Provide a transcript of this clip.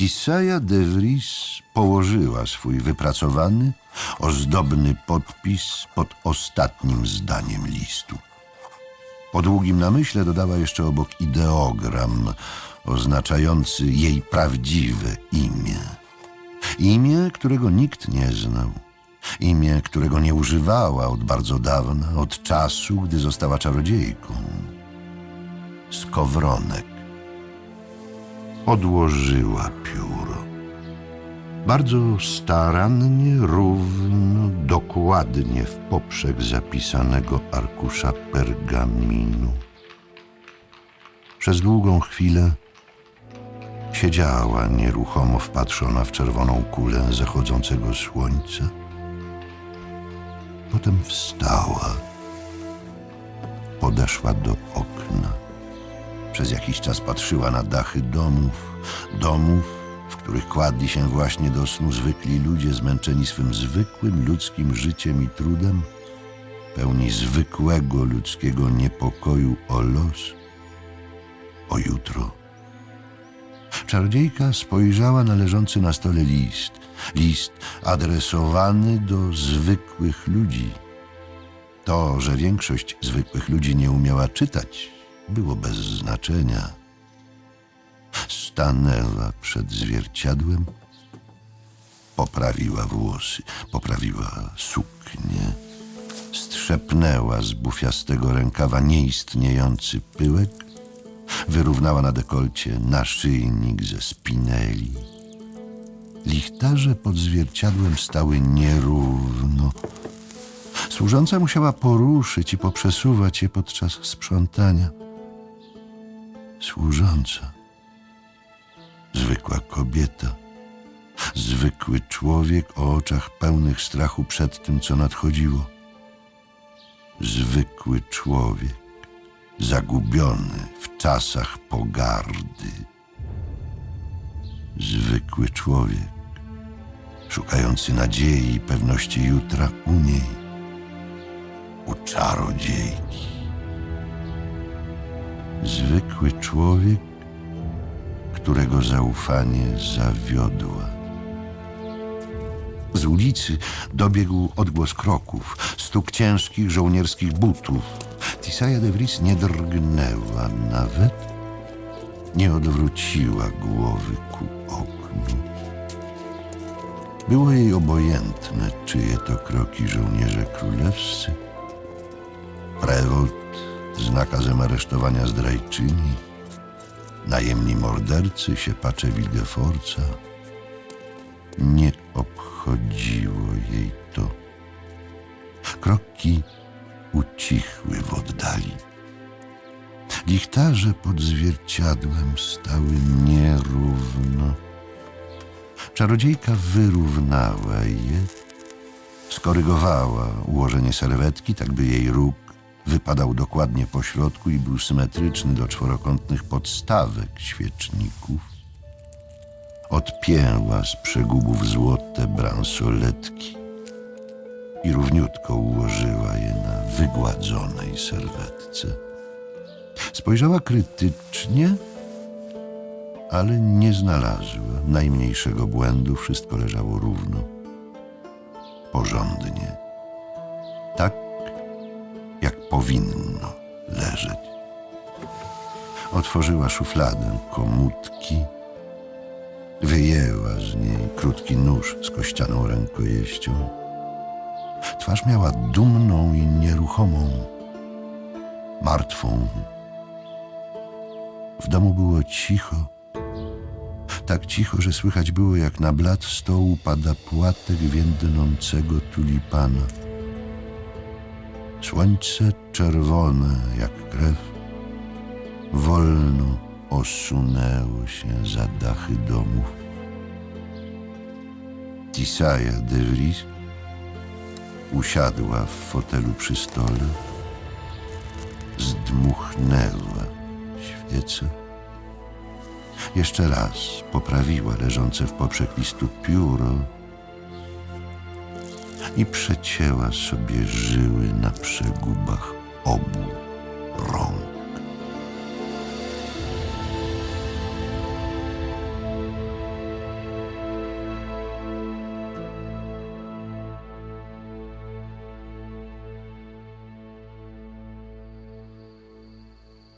Tissaia de Vries położyła swój wypracowany, ozdobny podpis pod ostatnim zdaniem listu. Po długim namyśle dodała jeszcze obok ideogram oznaczający jej prawdziwe imię. Imię, którego nikt nie znał. Imię, którego nie używała od bardzo dawna, od czasu, gdy została czarodziejką. Skowronek. Odłożyła pióro. Bardzo starannie, równo, dokładnie w poprzek zapisanego arkusza pergaminu. Przez długą chwilę siedziała nieruchomo wpatrzona w czerwoną kulę zachodzącego słońca. Potem wstała. Podeszła do okna. Przez jakiś czas patrzyła na dachy domów, w których kładli się właśnie do snu zwykli ludzie zmęczeni swym zwykłym ludzkim życiem i trudem, pełni zwykłego ludzkiego niepokoju o los, o jutro. Czarodziejka spojrzała na leżący na stole list adresowany do zwykłych ludzi. To, że większość zwykłych ludzi nie umiała czytać, było bez znaczenia. Stanęła przed zwierciadłem, poprawiła włosy, poprawiła suknię, strzepnęła z bufiastego rękawa nieistniejący pyłek, wyrównała na dekolcie naszyjnik ze spineli. Lichtarze pod zwierciadłem stały nierówno. Służąca musiała poruszyć i poprzesuwać je podczas sprzątania. Służąca. Zwykła kobieta. Zwykły człowiek o oczach pełnych strachu przed tym, co nadchodziło. Zwykły człowiek, zagubiony w czasach pogardy. Zwykły człowiek, szukający nadziei i pewności jutra u niej, u czarodziejki. Zwykły człowiek, którego zaufanie zawiodła. Z ulicy dobiegł odgłos kroków, stuk ciężkich żołnierskich butów. Tissaia de Vries nie drgnęła nawet, nie odwróciła głowy ku oknu. Było jej obojętne, czyje to kroki żołnierze królewscy. Prewold z nakazem aresztowania zdrajczyni, najemni mordercy, siepacze Wilgefortza. Nie obchodziło jej to. Kroki ucichły w oddali. Lichtarze pod zwierciadłem stały nierówno. Czarodziejka wyrównała je, skorygowała ułożenie serwetki, tak by jej róg wypadał dokładnie po środku i był symetryczny do czworokątnych podstawek świeczników. Odpięła z przegubów złote bransoletki i równiutko ułożyła je na wygładzonej serwetce. Spojrzała krytycznie, ale nie znalazła najmniejszego błędu. Wszystko leżało równo, porządnie, tak jak powinno leżeć. Otworzyła szufladę komódki, wyjęła z niej krótki nóż z kościaną rękojeścią. Twarz miała dumną i nieruchomą, martwą. W domu było cicho, tak cicho, że słychać było, jak na blat stołu pada płatek więdnącego tulipana. Słońce czerwone jak krew wolno osunęło się za dachy domów. Tissaia de Vries usiadła w fotelu przy stole, zdmuchnęła świecę. Jeszcze raz poprawiła leżące w poprzek listu pióro i przecięła sobie żyły na przegubach obu rąk.